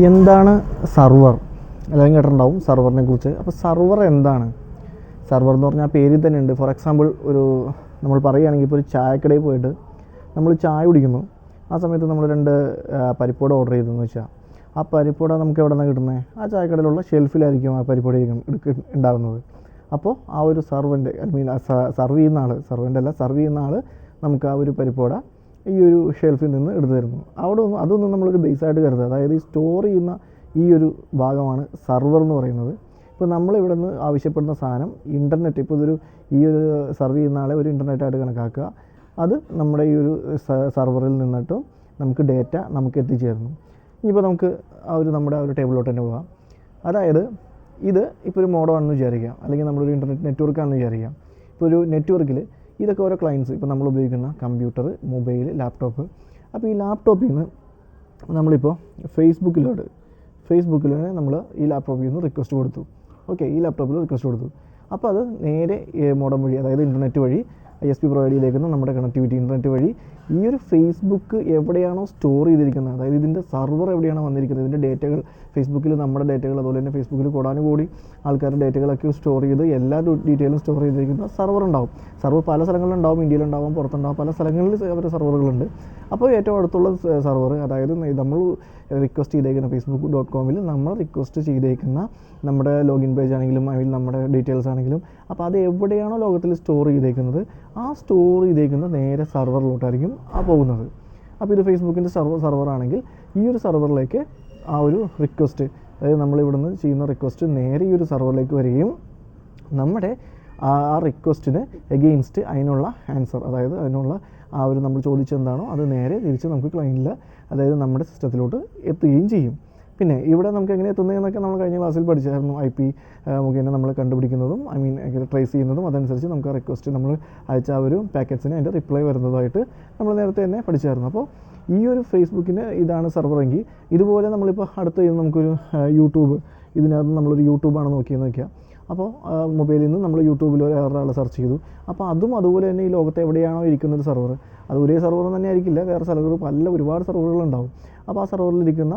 എന്താണ് സർവർ? എല്ലാവരും കേട്ടിട്ടുണ്ടാവും സർവറിനെ കുറിച്ച്. അപ്പോൾ സർവർ എന്താണ്? സർവർ എന്ന് പറഞ്ഞാൽ പേരിൽ തന്നെ ഉണ്ട്. ഫോർ എക്സാമ്പിൾ നമ്മൾ പറയുകയാണെങ്കിൽ ഇപ്പോൾ ഒരു ചായക്കടയിൽ പോയിട്ട് നമ്മൾ ചായ കുടിക്കുന്നു. ആ സമയത്ത് നമ്മൾ 2 പരിപ്പോട ഓർഡർ ചെയ്തെന്ന് വെച്ചാൽ ആ പരിപ്പോട നമുക്ക് എവിടെ നിന്നാണ് കിട്ടുന്നത്? ആ ചായക്കടയിലുള്ള ഷെൽഫിലായിരിക്കും ആ പരിപ്പോട ഉണ്ടാകുന്നത്. അപ്പോൾ ആ ഒരു സർവൻ്റ് സർവ് ചെയ്യുന്ന ആൾ നമുക്ക് ആ ഒരു പരിപ്പോട ഈ ഒരു ഷെൽഫിൽ നിന്ന് എടുത്തു തരുന്നു. അതൊന്നും നമ്മളൊരു ബേസായിട്ട് കരുതുക. അതായത് ഈ സ്റ്റോർ ചെയ്യുന്ന ഈ ഒരു ഭാഗമാണ് സർവർ എന്ന് പറയുന്നത്. ഇപ്പോൾ നമ്മളിവിടെ നിന്ന് ആവശ്യപ്പെടുന്ന സാധനം ഇൻ്റർനെറ്റ്, ഇപ്പോൾ ഈ ഒരു സർവ് ചെയ്യുന്ന ആളെ ഒരു ഇൻ്റർനെറ്റായിട്ട് കണക്കാക്കുക. അത് നമ്മുടെ ഈ ഒരു സർവറിൽ നിന്നിട്ടും നമുക്ക് ഡേറ്റ നമുക്ക് എത്തിച്ചേരുന്നു. ഇനിയിപ്പോൾ നമുക്ക് നമ്മുടെ ടേബിളിലോട്ട് തന്നെ പോകാം. അതായത് ഇപ്പോൾ ഒരു മോഡമാണെന്ന് വിചാരിക്കാം, അല്ലെങ്കിൽ നമ്മളൊരു ഇൻ്റർനെറ്റ് നെറ്റ്വർക്കാണെന്ന് വിചാരിക്കാം. ഇപ്പോൾ ഒരു നെറ്റ്വർക്കിൽ ഇതൊക്കെ ഓരോ ക്ലയൻസ്, ഇപ്പോൾ നമ്മൾ ഉപയോഗിക്കുന്ന കമ്പ്യൂട്ടർ, മൊബൈൽ, ലാപ്ടോപ്പ്. അപ്പോൾ ഈ ലാപ്ടോപ്പിൽ നിന്ന് നമ്മളിപ്പോൾ ഫേസ്ബുക്കിൽ നമ്മൾ ഈ ലാപ്ടോപ്പിൽ നിന്ന് റിക്വസ്റ്റ് കൊടുത്തു. ഈ ലാപ്ടോപ്പിൽ റിക്വസ്റ്റ് കൊടുത്തു. അപ്പോൾ അത് നേരെ മോഡം വഴി, അതായത് ഇൻ്റർനെറ്റ് വഴി ISP പ്രൊവൈഡ് ചെയ്തേക്കുന്ന നമ്മുടെ കണക്ടിവിറ്റി ഇൻ്റർനെറ്റ് വഴി ഈ ഒരു ഫേസ്ബുക്ക് എവിടെയാണോ സ്റ്റോർ ചെയ്തിരിക്കുന്നത്, അതായത് ഇതിൻ്റെ സർവർ എവിടെയാണോ വന്നിരിക്കുന്നത്, ഇതിൻ്റെ ഡേറ്റകൾ ഫേസ്ബുക്കിൽ നമ്മുടെ ഡേറ്റകൾ, അതുപോലെ തന്നെ ഫേസ്ബുക്കിൽ കോടാനുകൂടി ആൾക്കാരുടെ ഡേറ്റകളൊക്കെ സ്റ്റോർ ചെയ്ത് എല്ലാ ഡീറ്റെയിലും സ്റ്റോർ ചെയ്തിരിക്കുന്ന സർവർ ഉണ്ടാവും. സർവർ പല സ്ഥലങ്ങളിലുണ്ടാവും, ഇന്ത്യയിലുണ്ടാവും, പുറത്തുണ്ടാവും, പല സ്ഥലങ്ങളിൽ അവരുടെ സർവറുകളുണ്ട്. അപ്പോൾ ഏറ്റവും അടുത്തുള്ള സർവർ, അതായത് നമ്മൾ റിക്വസ്റ്റ് ചെയ്തേക്കുന്ന facebook.com നമ്മൾ റിക്വസ്റ്റ് ചെയ്തേക്കുന്ന നമ്മുടെ ലോഗിൻ പേജ് ആണെങ്കിലും അതിൽ നമ്മുടെ ഡീറ്റെയിൽസ് ആണെങ്കിലും, അപ്പോൾ അത് എവിടെയാണോ ലോകത്തിൽ സ്റ്റോർ ചെയ്തേക്കുന്നത് ആ സ്റ്റോർ ചെയ്തേക്കുന്ന നേരെ സർവറിലോട്ടായിരിക്കും പോകുന്നത്. അപ്പോൾ ഇത് ഫേസ്ബുക്കിൻ്റെ സർവർ ആണെങ്കിൽ ഈ ഒരു സർവറിലേക്ക് ആ ഒരു റിക്വസ്റ്റ്, അതായത് നമ്മളിവിടുന്ന് ചെയ്യുന്ന റിക്വസ്റ്റ് നേരെ ഈ ഒരു സർവറിലേക്ക് വരികയും നമ്മുടെ ആ റിക്വസ്റ്റിന് എഗെയിൻസ്റ്റ് അതിനുള്ള ആൻസർ, അതായത് അതിനുള്ള നമ്മൾ ചോദിച്ചെന്താണോ അത് നേരെ തിരിച്ച് നമുക്ക് ക്ലയൻറ്റിൽ, അതായത് നമ്മുടെ സിസ്റ്റത്തിലോട്ട് എത്തുകയും ചെയ്യും. പിന്നെ ഇവിടെ നമുക്ക് എങ്ങനെ എത്തുന്നതെന്നൊക്കെ നമ്മൾ കഴിഞ്ഞ ക്ലാസ്സിൽ പഠിച്ചായിരുന്നു. IP മുഖേന നമ്മൾ കണ്ടുപിടിക്കുന്നതും ട്രേസ് ചെയ്യുന്നതും, അതനുസരിച്ച് നമുക്ക് റിക്വസ്റ്റ് നമ്മൾ അയച്ച ആ ഒരു പാക്കറ്റ്സിന് അതിൻ്റെ റിപ്ലൈ വരുന്നതായിട്ട് നമ്മൾ നേരത്തെ തന്നെ പഠിച്ചായിരുന്നു. അപ്പോൾ ഈ ഒരു ഫേസ്ബുക്കിന് ഇതാണ് സർവറെങ്കിൽ, ഇതുപോലെ നമ്മളിപ്പോൾ അടുത്ത് നമുക്കൊരു യൂട്യൂബ്, ഇതിനകത്ത് നമ്മളൊരു യൂട്യൂബാണ് നോക്കിയെന്ന് വയ്ക്കുക. അപ്പോൾ മൊബൈലിൽ നിന്ന് നമ്മൾ യൂട്യൂബിൽ വേറൊരാൾ സെർച്ച് ചെയ്തു. അപ്പോൾ അതുപോലെ തന്നെ ഈ ലോകത്ത് എവിടെയാണോ ഇരിക്കുന്നൊരു സർവർ, അത് ഒരേ സർവർ തന്നെ ആയിരിക്കില്ല, വേറെ സ്ഥലങ്ങൾ ഒരുപാട് സർവറുകളുണ്ടാവും. അപ്പോൾ ആ സർവറിലിരിക്കുന്ന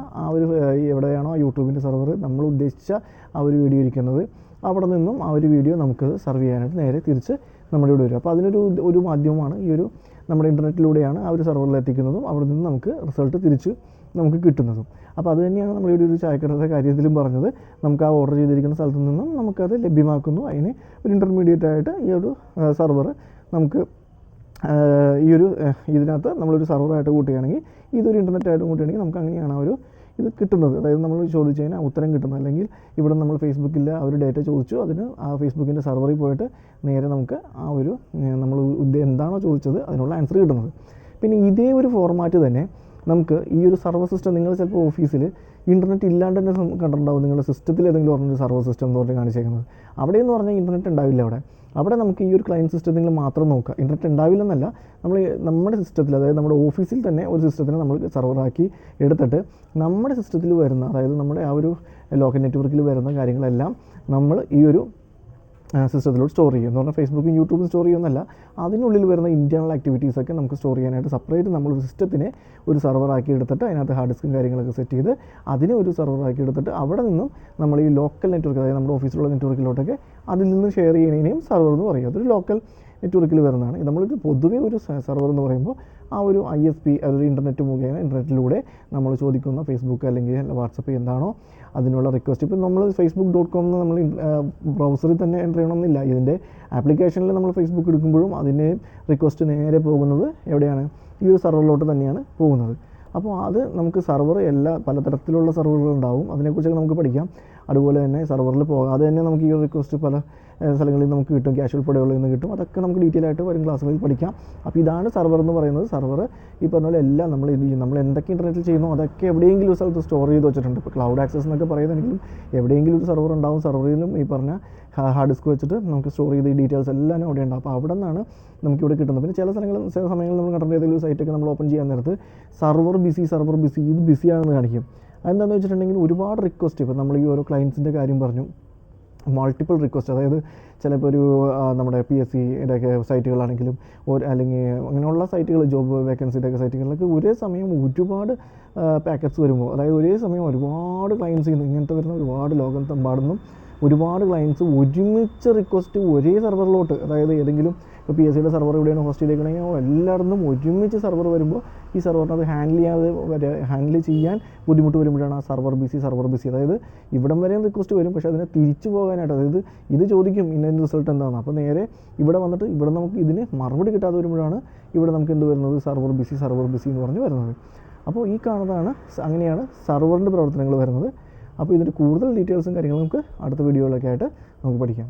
എവിടെയാണോ ആ യൂട്യൂബിൻ്റെ സർവർ നമ്മൾ ഉദ്ദേശിച്ച ആ ഒരു വീഡിയോ ഇരിക്കുന്നത്, അവിടെ നിന്നും ആ ഒരു വീഡിയോ നമുക്ക് സർവ് ചെയ്യാനായിട്ട് നേരെ തിരിച്ച് നമ്മുടെ ഇവിടെ വരും. അപ്പോൾ അതിനൊരു മാധ്യമമാണ് ഈ ഒരു നമ്മുടെ ഇൻ്റർനെറ്റിലൂടെയാണ് ആ ഒരു സർവറിൽ എത്തിക്കുന്നതും അവിടെ നിന്ന് നമുക്ക് റിസൾട്ട് തിരിച്ച് നമുക്ക് കിട്ടുന്നതും. അപ്പോൾ അത് തന്നെയാണ് നമ്മൾ ഒരു ചായക്കടയുടെ കാര്യത്തിലും പറഞ്ഞത്. നമുക്ക് ആ ഓർഡർ ചെയ്തിരിക്കുന്ന സ്ഥലത്തു നിന്നും നമുക്കത് ലഭ്യമാക്കുന്നു. അതിന് ഒരു ഇൻ്റർമീഡിയറ്റ് ആയിട്ട് ഈ ഒരു സർവർ നമുക്ക് ഇതിനകത്ത് നമ്മളൊരു സർവറായിട്ട് കൂട്ടുകയാണെങ്കിൽ, ഇതൊരു ഇൻ്റർനെറ്റായിട്ട് കൂട്ടുകയാണെങ്കിൽ നമുക്ക് അങ്ങനെയാണ് ഇത് കിട്ടുന്നത്. അതായത് നമ്മൾ ചോദിച്ചു കഴിഞ്ഞാൽ ഉത്തരം കിട്ടുന്നത്. അല്ലെങ്കിൽ ഇവിടെ നമ്മൾ ഫേസ്ബുക്കിൽ ആ ഒരു ഡേറ്റ ചോദിച്ചു, അതിന് ആ ഫേസ്ബുക്കിൻ്റെ സർവറിൽ പോയിട്ട് നേരെ നമുക്ക് നമ്മൾ എന്താണോ ചോദിച്ചത് അതിനുള്ള ആൻസർ കിട്ടുന്നത്. പിന്നെ ഇതേ ഒരു ഫോർമാറ്റ് തന്നെ നമുക്ക് ഈ ഒരു സർവർ സിസ്റ്റം, നിങ്ങൾ ചിലപ്പോൾ ഓഫീസിൽ ഇൻ്റർനെറ്റ് ഇല്ലാണ്ട് തന്നെ കണ്ടിട്ടുണ്ടാവും. നിങ്ങളുടെ സിസ്റ്റത്തിൽ ഏതെങ്കിലും പറഞ്ഞൊരു സർവർ സിസ്റ്റം എന്ന് പറഞ്ഞ് കാണിച്ചേക്കുന്നത്. അവിടെയെന്ന് പറഞ്ഞാൽ ഇൻ്റർനെറ്റ് ഉണ്ടാവില്ല. അവിടെ നമുക്ക് ഈ ഒരു ക്ലയൻറ്റ് സിസ്റ്റത്തിൽ മാത്രം നോക്കാം. ഇൻ്റർനെറ്റ് ഉണ്ടാവില്ലെന്നല്ല, നമ്മുടെ സിസ്റ്റത്തിൽ, അതായത് നമ്മുടെ ഓഫീസിൽ തന്നെ ഒരു സിസ്റ്റത്തിനെ നമ്മൾ സർവറാക്കി എടുത്തിട്ട് നമ്മുടെ സിസ്റ്റത്തിൽ വരുന്ന, അതായത് നമ്മുടെ ആ ഒരു ലോക്കൽ നെറ്റ്വർക്കിൽ വരുന്ന കാര്യങ്ങളെല്ലാം നമ്മൾ ഈ ഒരു സിസ്റ്റത്തിലോട്ട് സ്റ്റോർ ചെയ്യും. എന്ന് പറഞ്ഞാൽ ഫേസ്ബുക്കും യൂട്യൂബും സ്റ്റോർ ചെയ്യുമെന്നല്ല, അതിനുള്ളിൽ വരുന്ന ഇൻറ്റേർണൽ ആക്ടിവിറ്റീസൊക്കെ നമുക്ക് സ്റ്റോർ ചെയ്യാനായിട്ട് സെപ്പറേറ്റ് നമ്മളൊരു സിസ്റ്റത്തിനെ ഒരു സർവറാക്കി എടുത്തിട്ട് അതിനകത്ത് ഹാർഡ് ഡിസ്കും കാര്യങ്ങളൊക്കെ സെറ്റ് ചെയ്ത് അതിനെ ഒരു സർവറാക്കി എടുത്തിട്ട് അവിടെ നിന്നും നമ്മൾ ഈ ലോക്കൽ നെറ്റ്വർക്ക്, അതായത് നമ്മുടെ ഓഫീസിലുള്ള നെറ്റ്വർക്കിലോട്ടൊക്കെ അതിൽ നിന്ന് ഷെയർ ചെയ്യുന്നതിനെയും സർവർ എന്ന് പറയും. അതൊരു ലോക്കൽ നെറ്റ്വർക്കിൽ വരുന്നതാണ്. നമ്മളൊരു പൊതുവെ ഒരു സർവർ എന്ന് പറയുമ്പോൾ ആ ഒരു ISP, അതൊരു ഇൻ്റർനെറ്റ് മുഖേന ഇൻ്റർനെറ്റിലൂടെ നമ്മൾ ചോദിക്കുന്ന ഫേസ്ബുക്ക് അല്ലെങ്കിൽ വാട്സപ്പ് എന്താണോ അതിനുള്ള റിക്വസ്റ്റ്. ഇപ്പോൾ നമ്മൾ facebook.com നമ്മൾ ബ്രൗസറിൽ തന്നെ എൻ്റർ ചെയ്യണമെന്നില്ല. ഇതിൻ്റെ ആപ്ലിക്കേഷനിൽ നമ്മൾ ഫേസ്ബുക്ക് എടുക്കുമ്പോഴും അതിൻ്റെ റിക്വസ്റ്റ് നേരെ പോകുന്നത് എവിടെയാണ്? ഈ ഒരു സർവറിലോട്ട് തന്നെയാണ് പോകുന്നത്. അപ്പോൾ അത് നമുക്ക് സർവർ പലതരത്തിലുള്ള സർവറുകളുണ്ടാവും. അതിനെക്കുറിച്ചൊക്കെ നമുക്ക് പഠിക്കാം. അതുപോലെ തന്നെ സർവറിൽ പോകാതെ തന്നെ നമുക്ക് ഈ റിക്വസ്റ്റ് പല സ്ഥലങ്ങളിൽ നമുക്ക് കിട്ടും, കാഷ്വൽ പടകളിൽ നിന്ന് കിട്ടും. അതൊക്കെ നമുക്ക് ഡീറ്റെയിൽ ആയിട്ട് വരും ക്ലാസ്സുകളിൽ പഠിക്കാം. അപ്പോൾ ഇതാണ് സർവർ എന്ന് പറയുന്നത്. സർവർ ഈ പറഞ്ഞ പോലെ എല്ലാം നമ്മൾ എന്തൊക്കെ ഇൻ്റർനെറ്റിൽ ചെയ്യുന്നോ അതൊക്കെ എവിടെയെങ്കിലും ഒരു സ്ഥലത്ത് സ്റ്റോർ ചെയ്ത് വെച്ചിട്ടുണ്ട്. ഇപ്പോൾ ക്ലൗഡ് ആക്സസ് എന്നൊക്കെ പറയുന്നതെങ്കിലും എവിടെയെങ്കിലും ഒരു സർവർ ഉണ്ടാവും. സർവറിലും ഈ പറഞ്ഞ ഹാർഡ് ഡിസ്ക് വെച്ചിട്ട് നമുക്ക് സ്റ്റോർ ചെയ്ത് ഈ ഡീറ്റെയിൽസ് എല്ലാം അവിടെ ഉണ്ടാവും. അപ്പോൾ അവിടെ നിന്നാണ് നമുക്കിവിടെ കിട്ടുന്നത്. പിന്നെ ചില സമയങ്ങളിൽ നമ്മൾ കണ്ടിട്ട് ഏതെങ്കിലും സൈറ്റൊക്കെ നമ്മൾ ഓപ്പൺ ചെയ്യാൻ നേരത്ത് സർവർ ബിസി ഇത് ബിസിയാണെന്ന് കാണിക്കും. അതെന്താണെന്ന് വെച്ചിട്ടുണ്ടെങ്കിൽ ഒരുപാട് റിക്വസ്റ്റ്, ഇപ്പോൾ നമ്മൾ ഈ ഓരോ ക്ലയൻസിൻ്റെ കാര്യം പറഞ്ഞു, മൾട്ടിപ്പിൾ റിക്വസ്റ്റ്, അതായത് ചിലപ്പോൾ ഒരു നമ്മുടെ PSCയുടെ ഒക്കെ സൈറ്റുകളാണെങ്കിലും അല്ലെങ്കിൽ അങ്ങനെയുള്ള സൈറ്റുകൾ, ജോബ് വേക്കൻസിയുടെ ഒക്കെ സൈറ്റുകളിലൊക്കെ ഒരേ സമയം ഒരുപാട് പാക്കറ്റ്സ് വരുമ്പോൾ, അതായത് ഒരേ സമയം ഒരുപാട് ക്ലയൻസ് ഇങ്ങനത്തെ വരുന്ന ഒരുപാട് ലോകത്തെമ്പാടുന്നും ഒരുപാട് ക്ലയൻസ് ഒരുമിച്ച് റിക്വസ്റ്റ് ഒരേ സെർവറിലോട്ട്, അതായത് ഏതെങ്കിലും ഇപ്പോൾ PSCയുടെ സെർവർ എവിടെയാണ് ഹോസ്റ്റ് ചെയ്തേക്കണമെങ്കിൽ എല്ലായിടത്തും ഒരുമിച്ച് സെർവർ വരുമ്പോൾ ഈ സെർവറിന് അത് ഹാൻഡിൽ ചെയ്യാൻ ബുദ്ധിമുട്ട് വരുമ്പോഴാണ് ആ സർവർ ബിസി. അതായത് ഇവിടം വരെയും റിക്വസ്റ്റ് വരും, പക്ഷേ അതിനെ തിരിച്ചു പോകാനായിട്ട്, അതായത് ഇത് ചോദിക്കും ഇന്ന റിസൾട്ട് എന്താണ്, അപ്പോൾ നേരെ ഇവിടെ വന്നിട്ട് ഇവിടെ നമുക്ക് ഇതിന് മറുപടി കിട്ടാതെ വരുമ്പോഴാണ് ഇവിടെ നമുക്ക് എന്ത് വരുന്നത്, സർവർ ബിസി എന്ന് പറഞ്ഞ് വരുന്നത്. അപ്പോൾ ഈ കാണുന്നതാണ്, അങ്ങനെയാണ് സെർവറിൻ്റെ പ്രവർത്തനങ്ങൾ വരുന്നത്. അപ്പോൾ ഇതിൻ്റെ കൂടുതൽ ഡീറ്റെയിൽസും കാര്യങ്ങളും നമുക്ക് അടുത്ത വീഡിയോകളൊക്കെ ആയിട്ട് നമുക്ക് പഠിക്കാം.